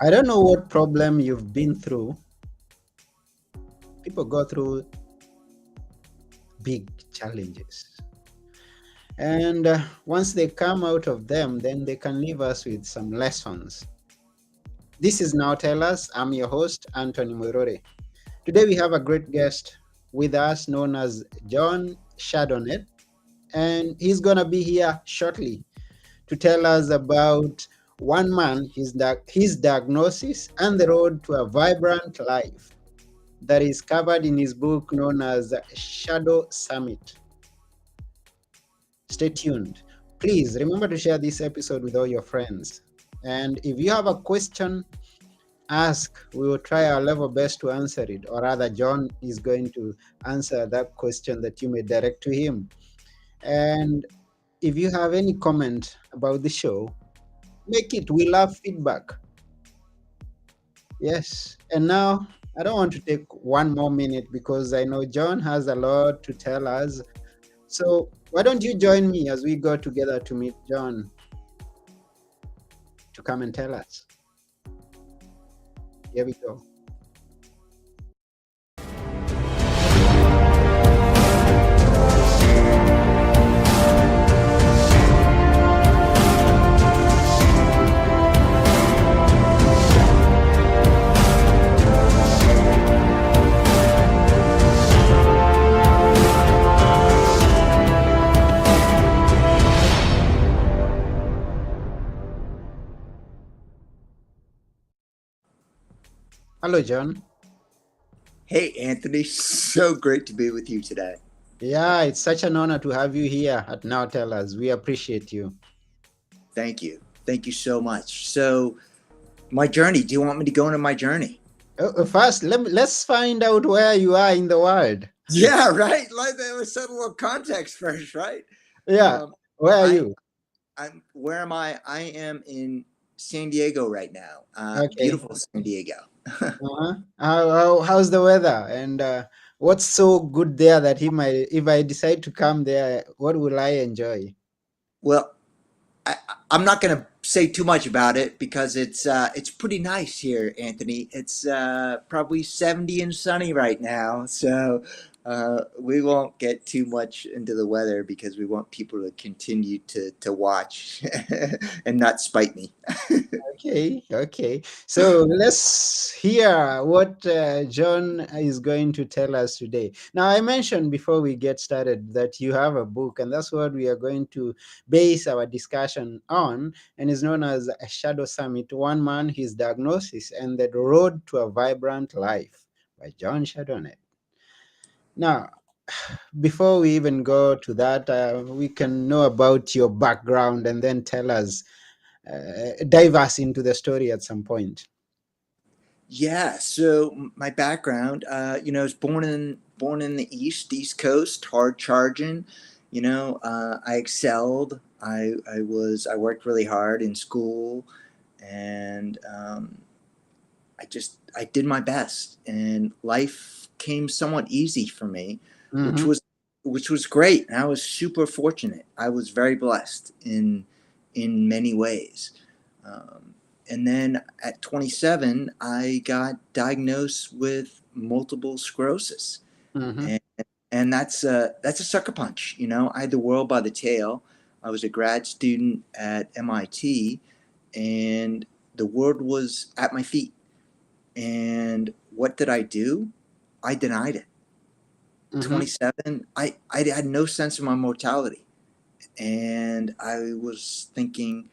I don't know what problem you've been through. People go through big challenges. And once they come out of them, then they can leave us with some lessons. This is Now Tell Us. I'm your host, Anthony Murore. Today we have a great guest with us known as Jon Chandonnet, and he's going to be here shortly to tell us about one man, his diagnosis, and the road to a vibrant life that is covered in his book known as Shadow Summit. Stay tuned. Please remember to share this episode with all your friends. And if you have a question, ask. We will try our level best to answer it, or rather, Jon is going to answer that question that you may direct to him. And if you have any comment about the show, make it. We love feedback. Yes. And now, I don't want to take one more minute because I know Jon has a lot to tell us. So, why don't you join me as we go together to meet Jon to come and tell us? Here we go. Hello, Jon. Hey, Anthony, so great to be with you today. Yeah, it's such an honor to have you here at Now Tell Us. We appreciate you. Thank you. Thank you so much. So, my journey, do you want me to go into my journey? First, let's find out where you are in the world. Yeah, right. Like that was set a little context first, right? Yeah, Um, where are I, you? where am I? I am in San Diego right now. Okay. Beautiful San Diego. Uh-huh. How's the weather? And what's so good there that if I decide to come there, what will I enjoy? Well, I, I'm not going to say too much about it because it's pretty nice here, Anthony. It's probably 70 and sunny right now, so we won't get too much into the weather because we want people to continue to watch and not spite me. Okay, okay. So let's hear what Jon is going to tell us today. Now, I mentioned before we get started that you have a book, and that's what we are going to base our discussion on, and is known as a Shadow Summit: One Man, His Diagnosis, and the Road to a Vibrant Life by Jon Chandonnet. Now, before we even go to that, we can know about your background and then tell us, dive us into the story at some point. Yeah, so my background, I was born in the East Coast, hard charging. I excelled. I worked really hard in school, and I did my best, and life came somewhat easy for me, which Mm-hmm. was which was great. And I was super fortunate. I was very blessed in many ways. And then at 27, I got diagnosed with multiple sclerosis, Mm-hmm. and that's a sucker punch. I had the world by the tail. I was a grad student at MIT, and the world was at my feet. And what did I do? I denied it. Mm-hmm. 27, I had no sense of my mortality. And I was thinking,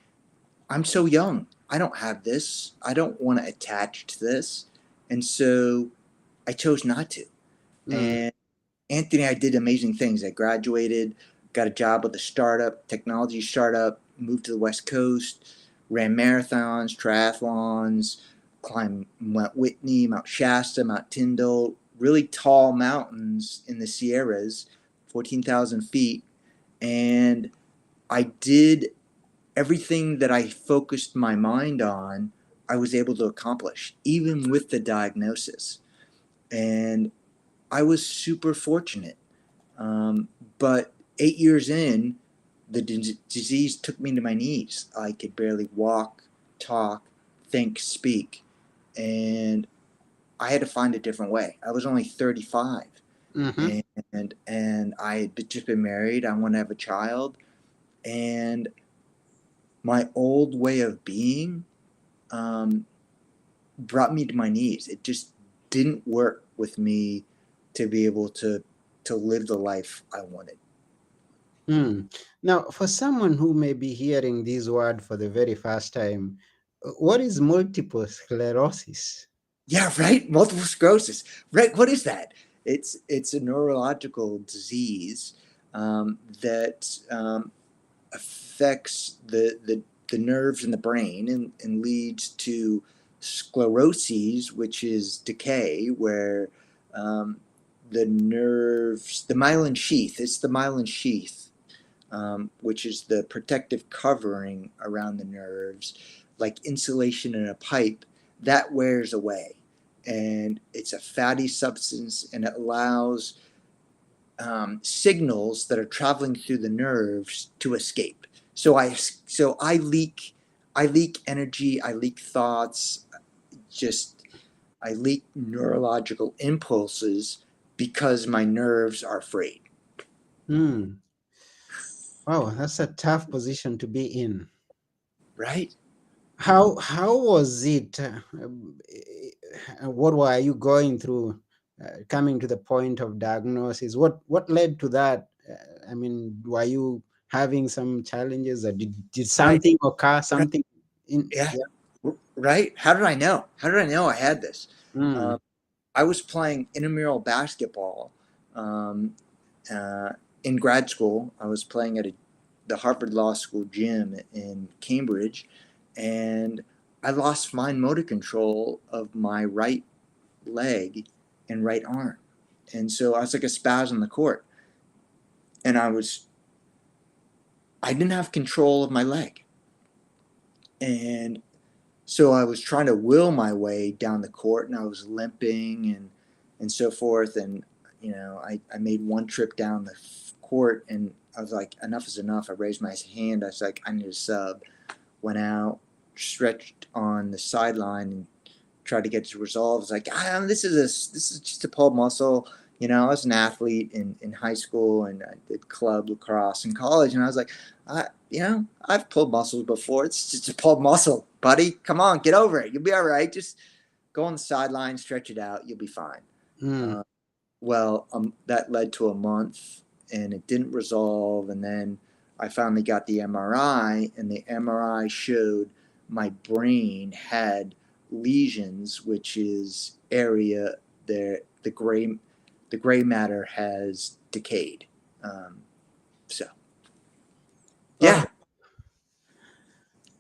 I'm so young. I don't have this. I don't want to attach to this. And so I chose not to. Mm. And Anthony, I did amazing things. I graduated, got a job with a startup, technology startup, moved to the West Coast, ran marathons, triathlons, climbed Mount Whitney, Mount Shasta, Mount Tyndall, really tall mountains in the Sierras, 14,000 feet. And I did everything that I focused my mind on, I was able to accomplish, even with the diagnosis. And I was super fortunate. But 8 years in, the disease took me to my knees. I could barely walk, talk, think, speak. And I had to find a different way. I was only 35, Mm-hmm. and I had just been married. I wanted to have a child, and my old way of being um, brought me to my knees. It just didn't work with me to be able to live the life I wanted. Mm. Now, for someone who may be hearing this word for the very first time, what is multiple sclerosis? Yeah, right. Multiple sclerosis. Right. What is that? It's a neurological disease that affects the nerves in the brain and leads to scleroses, which is decay, where um, the nerves, the myelin sheath, it's the myelin sheath, which is the protective covering around the nerves, like insulation in a pipe, that wears away. And it's a fatty substance, and it allows signals that are traveling through the nerves to escape. I leak energy, I leak thoughts, just I leak neurological impulses because my nerves are frayed. Hmm. Wow, that's a tough position to be in. Right? How was it? What were you going through, coming to the point of diagnosis? What led to that? I mean, were you having some challenges, or did Right. something occur? Right. Something in Yeah. yeah. Right. How did I know? How did I know I had this? Mm, Um, I was playing intramural basketball um, uh, in grad school. I was playing at the Harvard Law School gym in Cambridge, and I lost fine motor control of my right leg and right arm. And so I was like a spaz on the court, and I didn't have control of my leg. And so I was trying to will my way down the court, and I was limping and so forth. And I made one trip down the court, and I was like, enough is enough. I raised my hand. I was like, I need a sub. Went out, stretched on the sideline, and tried to get to resolve. It's like, this is just a pulled muscle. I was an athlete in high school, and I did club lacrosse in college, and I was like, I've pulled muscles before. It's just a pulled muscle, buddy. Come on, get over it. You'll be all right. Just go on the sideline, stretch it out. You'll be fine. mm, Uh, that led to a month, and it didn't resolve. And then I finally got the MRI, and the MRI showed my brain had lesions, which is area there the gray matter has decayed. Um, so oh, yeah.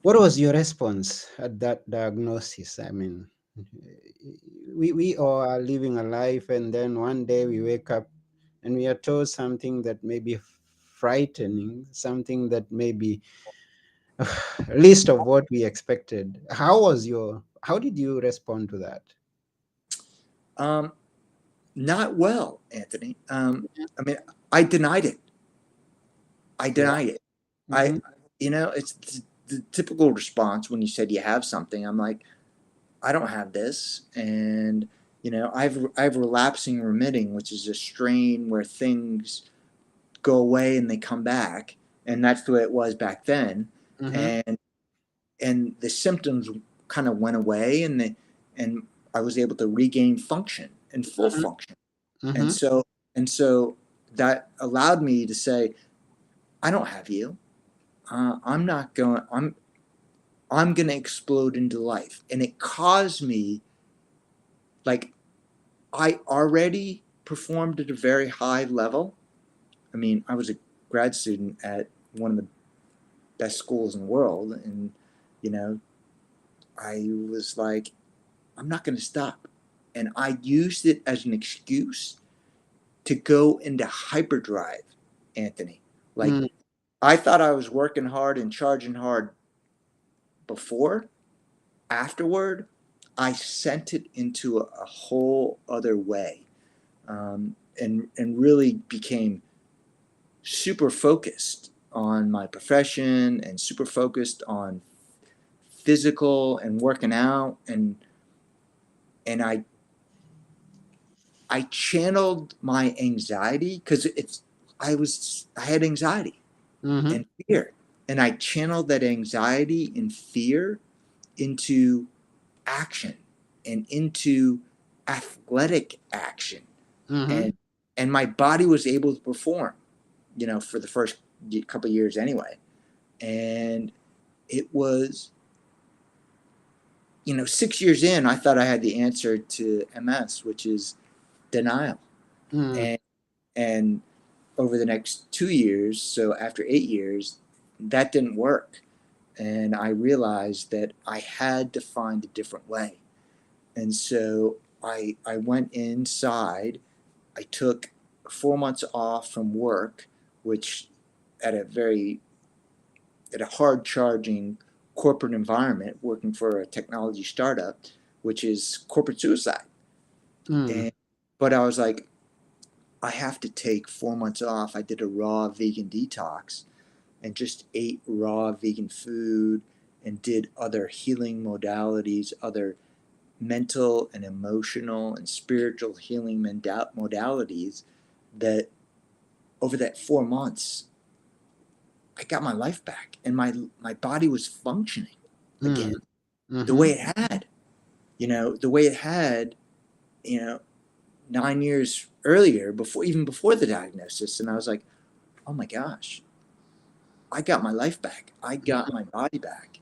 what was your response at that diagnosis? I mean, we all are living a life, and then one day we wake up and we are told something that may be frightening, something that may be least of what we expected. How did you respond to that? Um, Not well, Anthony. I mean, I denied it. I Yeah. denied it. I, Hmm. it's the typical response when you said you have something. I'm like, I don't have this, and I have relapsing remitting, which is a strain where things go away and they come back, and that's the way it was back then. Hmm. And the symptoms kind of went away, and I was able to regain function and full Hmm. function, and Hmm. so that allowed me to say, I don't have you. I'm not going. I'm going to explode into life, and it caused me, like, I already performed at a very high level. I mean, I was a grad student at one of the best schools in the world, and you know, I was like, I'm not going to stop, and I used it as an excuse to go into hyperdrive, Anthony. Like, Mm. I thought I was working hard and charging hard before. Afterward, I sent it into a whole other way, and really became super focused on my profession and super focused on physical and working out, and I channeled my anxiety, because I had anxiety Mm-hmm. and fear, and I channeled that anxiety and fear into action and into athletic action, Mm-hmm. and my body was able to perform, for the first couple of years anyway. And it was, 6 years in, I thought I had the answer to MS, which is denial. Mm-hmm. And over the next 2 years, so after 8 years, that didn't work. And I realized that I had to find a different way. And so I went inside. I took 4 months off from work, which at a hard charging corporate environment, working for a technology startup, which is corporate suicide. Mm-hmm. And but I was like, I have to take 4 months off. I did a raw vegan detox and just ate raw vegan food and did other healing modalities, other mental and emotional and spiritual healing modalities, that over that 4 months, I got my life back, and my body was functioning again the Mm-hmm. way it had, the way it had, you know, 9 years earlier, even before the diagnosis. And I was like, oh my gosh, I got my life back. I got my body back.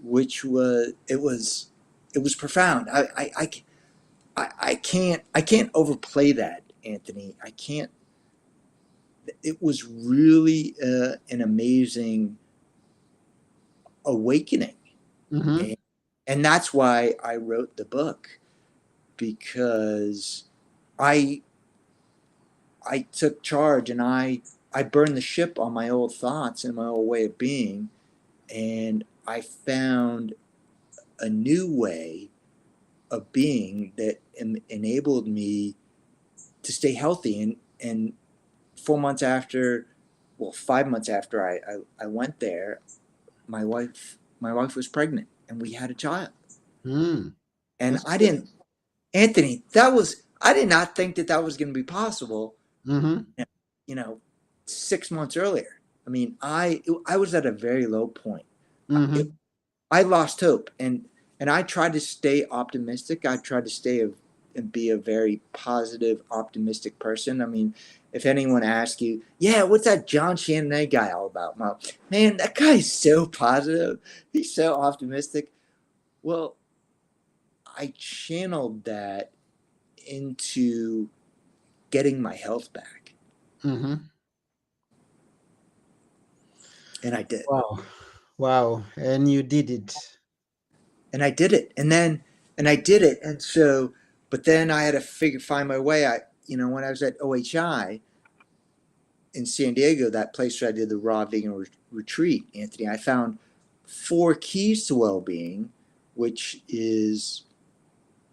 Which was profound. I can't overplay that, Anthony. I can't. It was really an amazing awakening, Mm-hmm. and, that's why I wrote the book, because I I took charge, and I burned the ship on my old thoughts and my old way of being, and I found a new way of being that enabled me to stay healthy. And 4 months after, well, 5 months after I went there, my wife was pregnant, and we had a child. Mm. And That's I good. didn't, Anthony, I did not think that was going to be possible, Mm-hmm. you know 6 months earlier. I mean, I was at a very low point. Mm-hmm. I lost hope, and I tried to stay optimistic. I tried to and be a very positive, optimistic person. I mean, if anyone asks you, yeah, what's that Jon Chandonnet guy all about? Well, man, that guy's so positive. He's so optimistic. Well, I channeled that into getting my health back, Mm-hmm. and I did. Wow. Wow. And you did it. And I did it. And I did it. And so, but then I had to find my way. When I was at OHI in San Diego, that place where I did the raw vegan retreat, Anthony, I found 4 keys to well-being, which is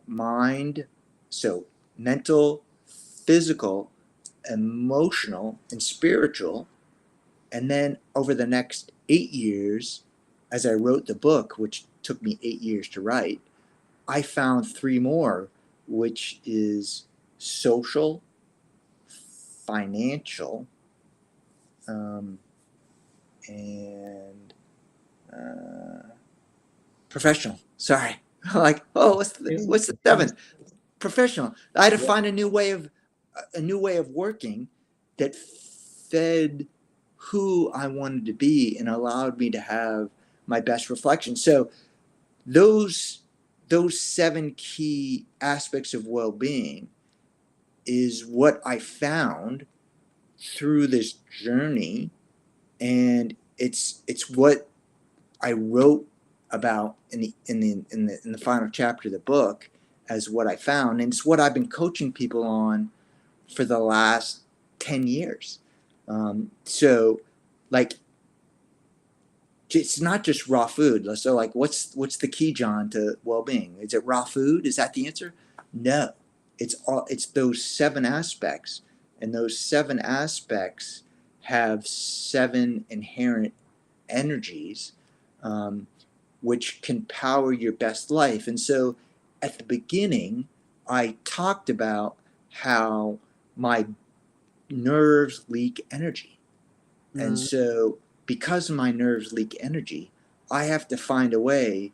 mind, so mental, physical, emotional, and spiritual. And then over the next 8 years, as I wrote the book, which took me 8 years to write, I found three more, which is social, financial, um, and professional. Sorry, like, oh, what's the Yes. seventh? Professional. I had to Yeah. find a new way of working that fed who I wanted to be and allowed me to have my best reflection. So those those seven key aspects of well-being is what I found through this journey, and it's what I wrote about in the final chapter of the book as what I found, and it's what I've been coaching people on for the last 10 years. So, like, it's not just raw food. So, like, what's the key, John, to well-being? Is it raw food? Is that the answer? No, it's those seven aspects, and those seven aspects have seven inherent energies, um, which can power your best life. And so at the beginning, I talked about how my nerves leak energy. And Mm, so because my nerves leak energy, I have to find a way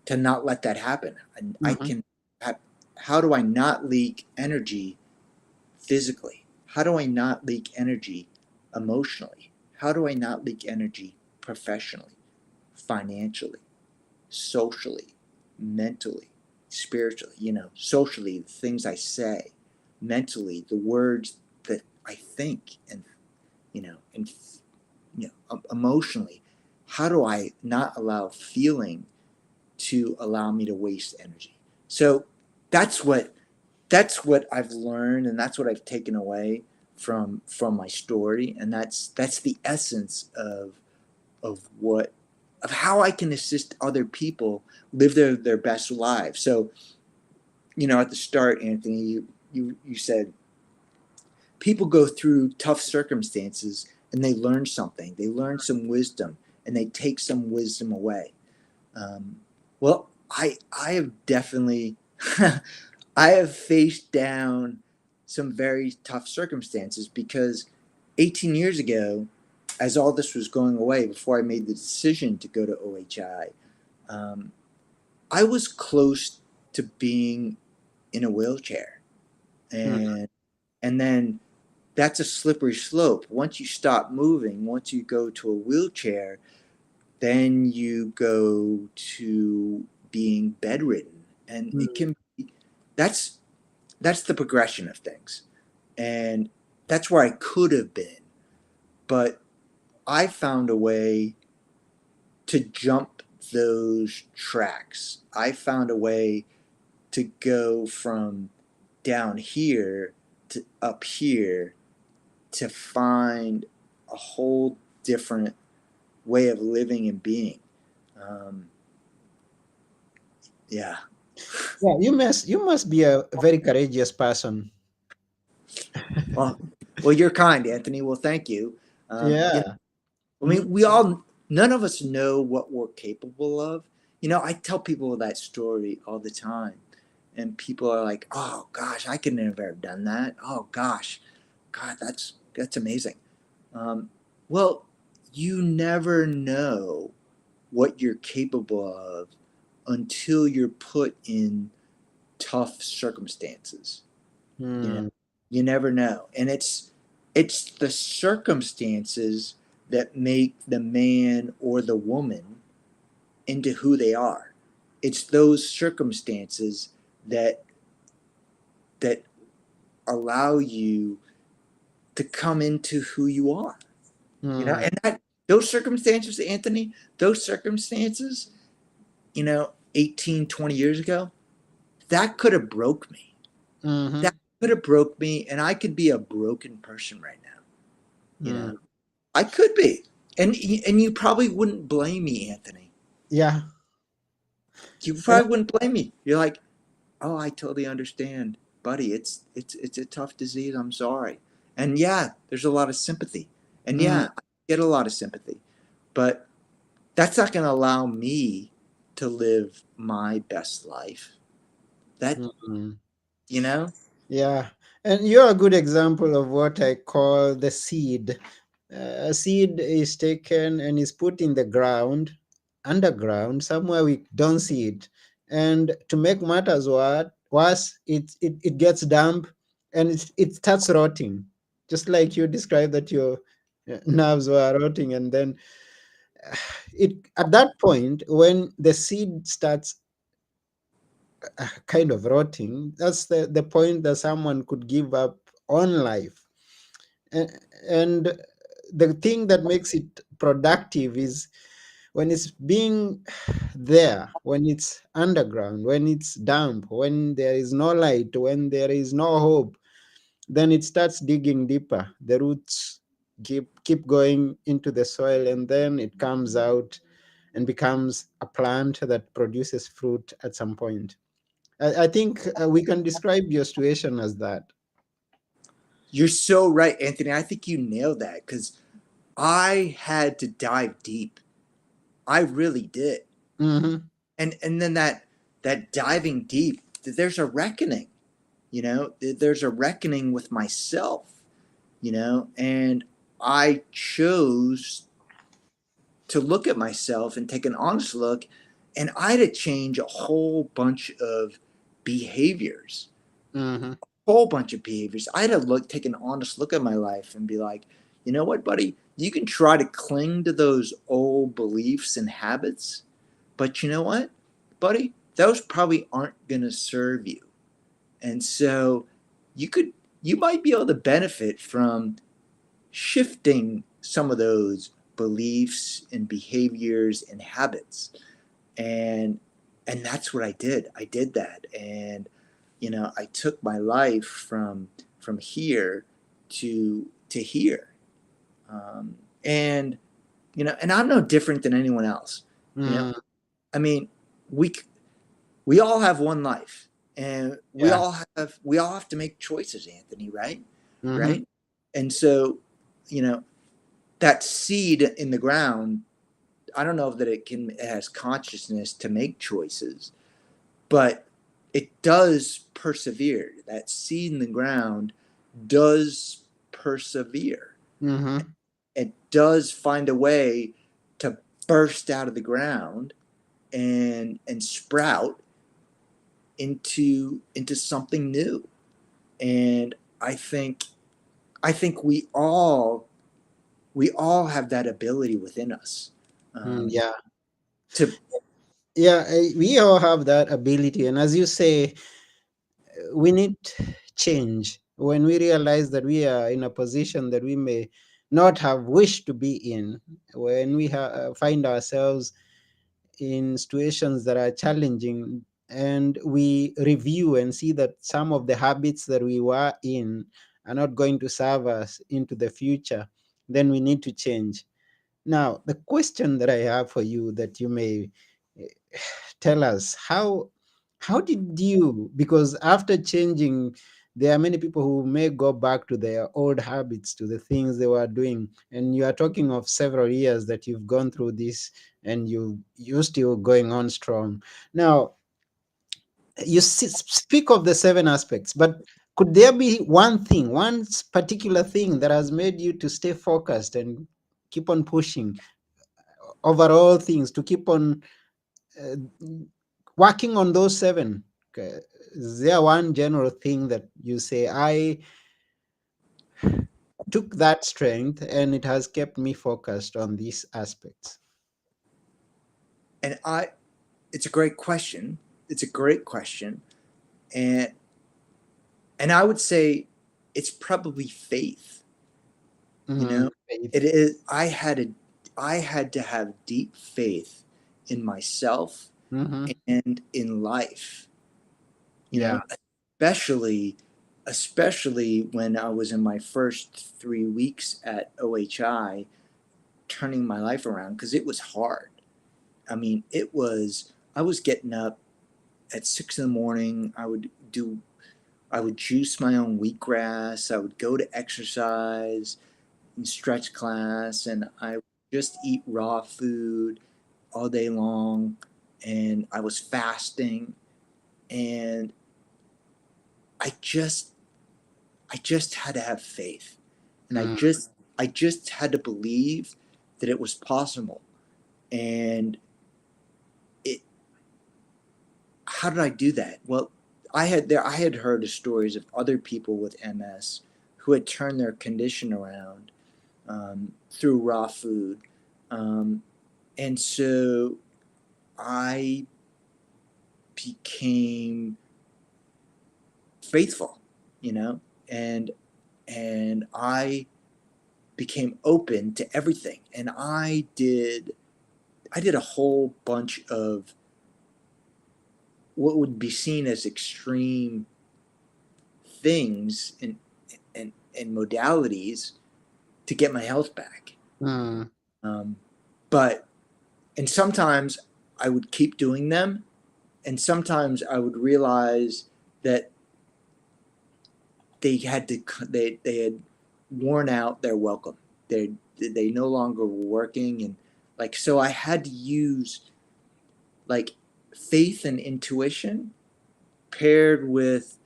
to not let that happen. And I mhm, can, how do I not leak energy physically? How do I not leak energy emotionally? How do I not leak energy professionally, financially, socially, mentally, spiritually, socially, the things I say, mentally, the words that I think, and emotionally, how do I not allow feeling to allow me to waste energy? So that's what that's what I've learned, and that's what I've taken away from my story, and that's the essence of of how I can assist other people live their best lives. So, at the start, Anthony, you said people go through tough circumstances and they learn something. They learn some wisdom, and they take some wisdom away. Um, well, I have definitely I have faced down some very tough circumstances because 18 years ago, as all this was going away, before I made the decision to go to OHI, um, I was close to being in a wheelchair, mm, and then that's a slippery slope. Once you stop moving, once you go to a wheelchair, then you go to being bedridden, and it mm, can be, that's the progression of things, and that's where I could have been, but I found a way to jump those tracks. I found a way to go from down here to up here to find a whole different way of living and being. Um, yeah. yeah, you must be a very courageous person. Well, well, you're kind, Anthony. Well, thank you. Yeah. I Mm, mean, none of us know what we're capable of. I tell people that story all the time, and people are like, "Oh gosh, I could never have done that." Oh gosh, God, that's amazing. Um, well, you never know what you're capable of until you're put in tough circumstances. You know, mm, you never know, and it's the circumstances that make the man or the woman into who they are. It's those circumstances that that allow you to come into who you are. mm, And that those circumstances, Anthony, those circumstances, 18, 20 years ago, that could have broke me. That mhm, could have broke me, and I could be a broken person right now. You know, mm. I could be, and you probably wouldn't blame me, Anthony. Yeah. You And probably wouldn't blame me. You're like, oh, I totally understand, buddy. It's a tough disease. I'm sorry. And yeah, there's a lot of sympathy, and mm, yeah, I get a lot of sympathy, but that's not going to allow me to live my best life. That mm. you know, Yeah. And you're a good example of what I call the seed. A seed is taken and is put in the ground, underground, somewhere we don't see it. And to make matters worse, it gets damp and it starts rotting. Just like you described that your nerves were rotting. And then it at that point, when the seed starts kind of rotting, that's the point that someone could give up on life. And, and the thing that makes it productive is when it's being there, when it's underground, when it's damp, when there is no light, when there is no hope, then it starts digging deeper. The roots keep going into the soil, and then it comes out and becomes a plant that produces fruit at some point. I think we can describe your situation as that. you're so right, Anthony. I think you nailed that because I had to dive deep I really did. Mm-hmm. And then that diving deep, there's a reckoning, there's a reckoning with myself, and I chose to look at myself and take an honest look, and I had to change a whole bunch of behaviors, Mm-hmm. whole bunch of behaviors. I had to take an honest look at my life and be like, you know what, buddy, you can try to cling to those old beliefs and habits, but you know what, buddy, those probably aren't going to serve you. And so you could you might be able to benefit from shifting some of those beliefs and behaviors and habits. And that's what I did. I did that. And I took my life from here to here. And and I'm no different than anyone else. You know, Mm, I mean, we we all have one life, and we yeah. all have to make choices, Anthony, right? Mm-hmm. Right? And so, you know, that seed in the ground, I don't know that it has consciousness to make choices, but it does persevere. That seed in the ground does persevere. Mm-hmm. It does find a way to burst out of the ground and sprout into something new. And I think I think we all have that ability within us, Mm, um, yeah. to Yeah, we all have that ability, and as you say, we need change when we realize that we are in a position that we may not have wished to be in. When we find ourselves in situations that are challenging, and we review and see that some of the habits that we were in are not going to serve us into the future, then we need to change. Now, the question that I have for you, that you may eh, tell us, how did you, because after changing, there are many people who may go back to their old habits, to the things they were doing, and you are talking of several years that you've gone through this, and you're still going on strong. Now, you speak of the seven aspects, but could there be one thing, particular thing that has made you to stay focused and keep on pushing over all things, to keep on uh, working on those seven? Okay. Is there one general thing that you say, I took that strength and it has kept me focused on these aspects? and I it's a great question. It's a great question. And I would say it's probably faith. You Mm, know, faith. it is I had to have deep faith in myself Mm-hmm. and in life. You Yeah. know, especially when I was in my first 3 weeks at OHI, turning my life around, because it was hard. I mean, I was getting up at 6 in the morning. I would juice my own wheatgrass. I would go to exercise and stretch class, and I would just eat raw food all day long. And I was fasting, and I just I just had to have faith, and Mm, I just had to believe that it was possible. And it how did I do that? Well, I had heard of stories of other people with MS who had turned their condition around, through raw food, um, and so I became faithful, you know, and I became open to everything, and I did a whole bunch of what would be seen as extreme things and modalities to get my health back. mm, Um, but and sometimes I would keep doing them, and sometimes I would realize that they had worn out their welcome. They no longer were working, and Like, so I had to use like faith and intuition paired with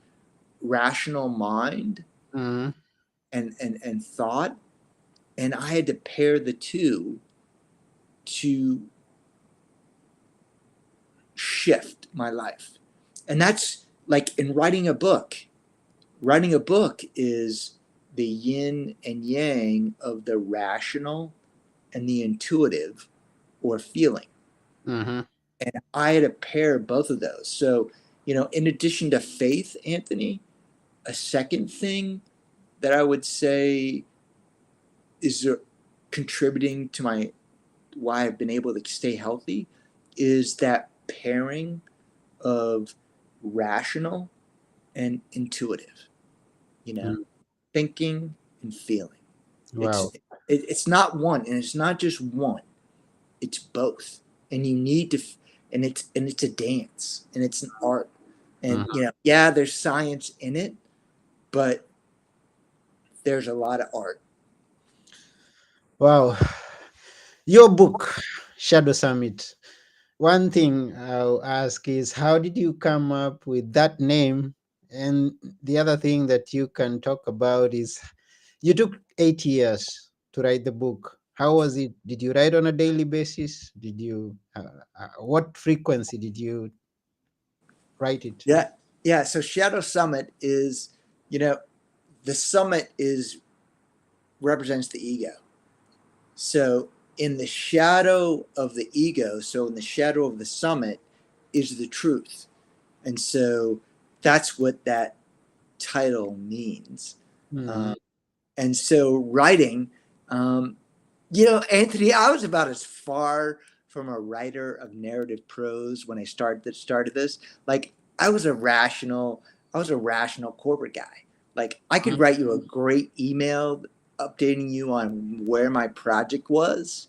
rational mind Mm-hmm. and thought, and I had to pair the two to shift my life. And that's like in writing a book. Writing a book is the yin and yang of the rational and the intuitive or feeling. Mm-hmm. And I had to pair both of those. So, in addition to faith, Anthony, a second thing that I would say is contributing to my why I've been able to stay healthy is that pairing of rational and intuitive, you know, Mm. thinking and feeling. It's Wow. it's not one, and it's not just one. It's both, and you need to, and it's a dance, and it's an art, and Mhm. yeah, there's science in it, but there's a lot of art. Wow. Your book, Shadow Summit. One thing I'll ask is, how did you come up with that name? And the other thing that you can talk about is, you took 8 years to write the book. How was it? Did you write on a daily basis? Did you, what frequency did you write it? Yeah, yeah. So Shadow Summit is, you know, the summit is represents the ego. So in the shadow of the ego, so in the shadow of the summit, is the truth, and so that's what that title means. Mm-hmm. Um, and so writing, um, Anthony, I was about as far from a writer of narrative prose when I started this. Like I was a rational corporate guy. Like I could write you a great email updating you on where my project was,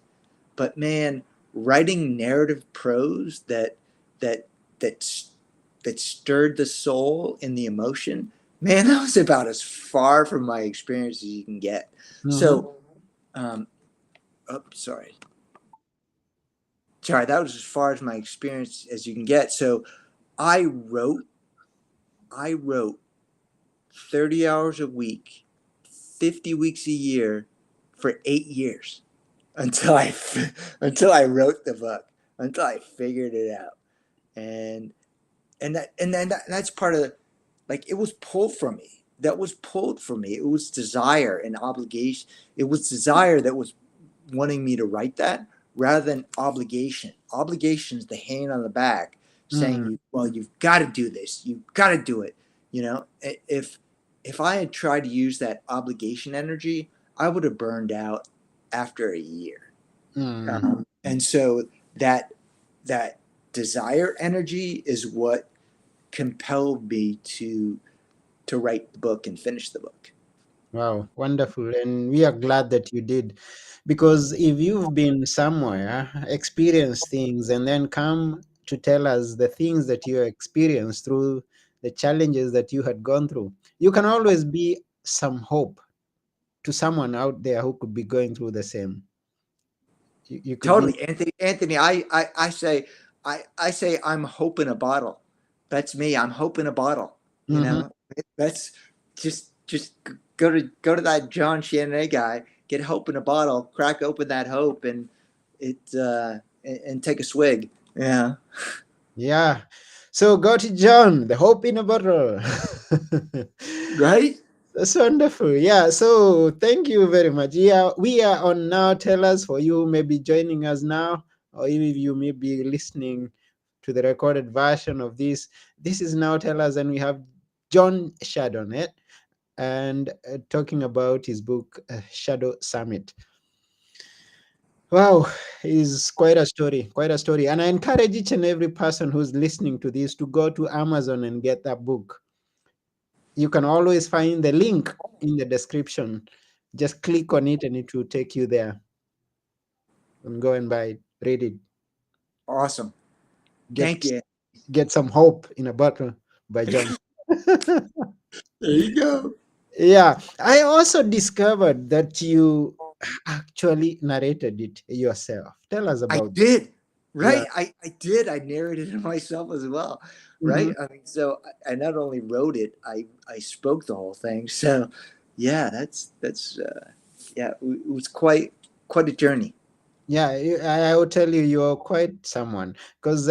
but man, writing narrative prose that that that stirred the soul and the emotion, man, that was about as far from my experience as you can get. Mm-hmm. So, um, oh, sorry, that was as far as my experience as you can get. So, I wrote, I wrote 30 hours a week, 50 weeks a year for 8 years until until I wrote the book, until I figured it out. And that's part of, like, it was pulled from me. That was pulled from me. It was desire and obligation. It was desire that was wanting me to write that rather than obligation. Obligation is the hand on the back saying, Mm-hmm. you well, you've got to do this. You've got to do it. If I had tried to use that obligation energy, I would have burned out after a year. And so that that desire energy is what compelled me to write the book and finish the book. Wow, wonderful. And we are glad that you did. Because if you've been somewhere, experienced things, and then come to tell us the things that you experienced through the challenges that you had gone through, you can always be some hope to someone out there who could be going through the same. You could be. Totally, Anthony. I say I'm hope in a bottle. That's me. I'm hope in a bottle. Mhm. That's just go to that Jon Chandonnet guy. Get hope in a bottle. Crack open that hope and take a swig. Yeah. Yeah. So go to John, the hope in a bottle. Right. That's wonderful. Yeah. So thank you very much. Yeah, we are on Now Tell Us. For you maybe joining us now, or even if you may be listening to the recorded version of this, this is Now Tell Us, and we have Jon Chandonnet and talking about his book Shadow Summit. Wow, is quite a story, quite a story. And I encourage each and every person who's listening to this to go to Amazon and get that book. You can always find the link in the description. Just click on it and it will take you there. And go and buy it, read it, Awesome. Thank get you. get some hope in a bottle by John. There you go. Yeah, I also discovered that actually narrated it yourself. Tell us I about. did. Yeah. Right. I did. I narrated it myself as well. Mhm. Right. I mean, so I not only wrote it, I spoke the whole thing. So yeah, that's yeah, it was quite a journey. Yeah, I will tell you, you're quite someone because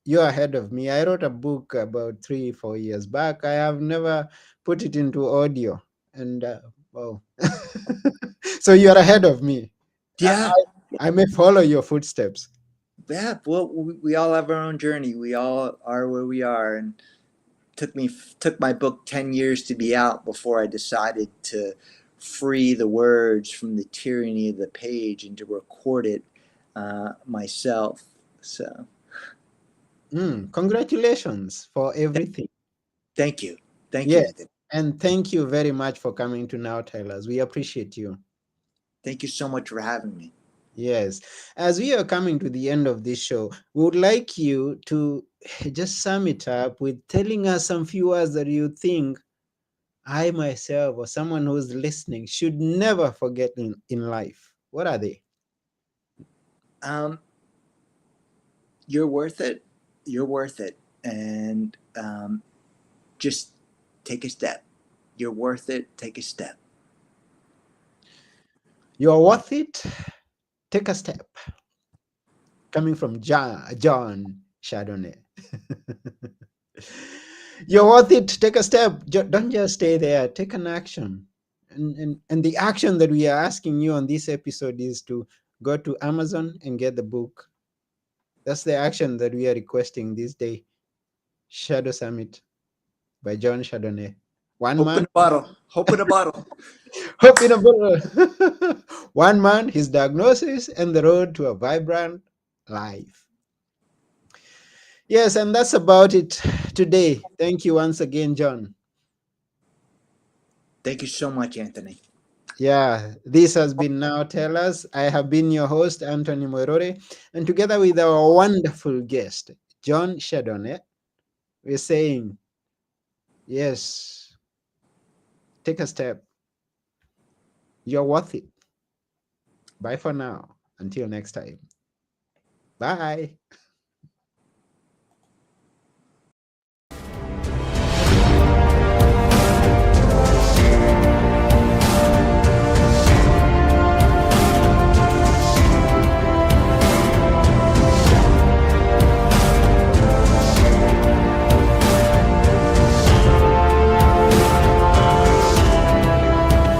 you're ahead of me. I wrote a book about 3, 4 years back. I have never put it into audio, and oh, so you're ahead of me. I, Yeah. I may follow your footsteps. Yeah. Well, we all have our own journey. We all are where we are, and took my book 10 years to be out before I decided to free the words from the tyranny of the page and to record it myself. So Congratulations for everything. thank you, thank you, Yes, Anthony. and thank you very much for coming to Now Tell Us. We appreciate you. Thank you so much for having me. Yes. As we are coming to the end of this show, we would like you to just sum it up with telling us some few words that you think I myself or someone who's listening should never forget in life. What are they? Um, you're worth it. You're worth it, and just take a step. You're worth it. Take a step. You're worth it. Take a step. Coming from Jon Chardonnay. You're worth it. Take a step. Don't just stay there. Take an action. And the action that we are asking you on this episode is to go to Amazon and get the book. That's the action that we are requesting this day. Shadow Summit by Jon Chardonnay. One Open man, a bottle. Open a bottle. hope in a bottle. One man, his diagnosis, and the road to a vibrant life. Yes, and that's about it today. Thank you once again, John. Thank you so much, Anthony. Yeah, this has been Now Tell Us. I have been your host, Anthony Moirore, and together with our wonderful guest, Jon Chandonnet, we're saying, yes, take a step. You're worth it. Bye for now. Until next time. Bye.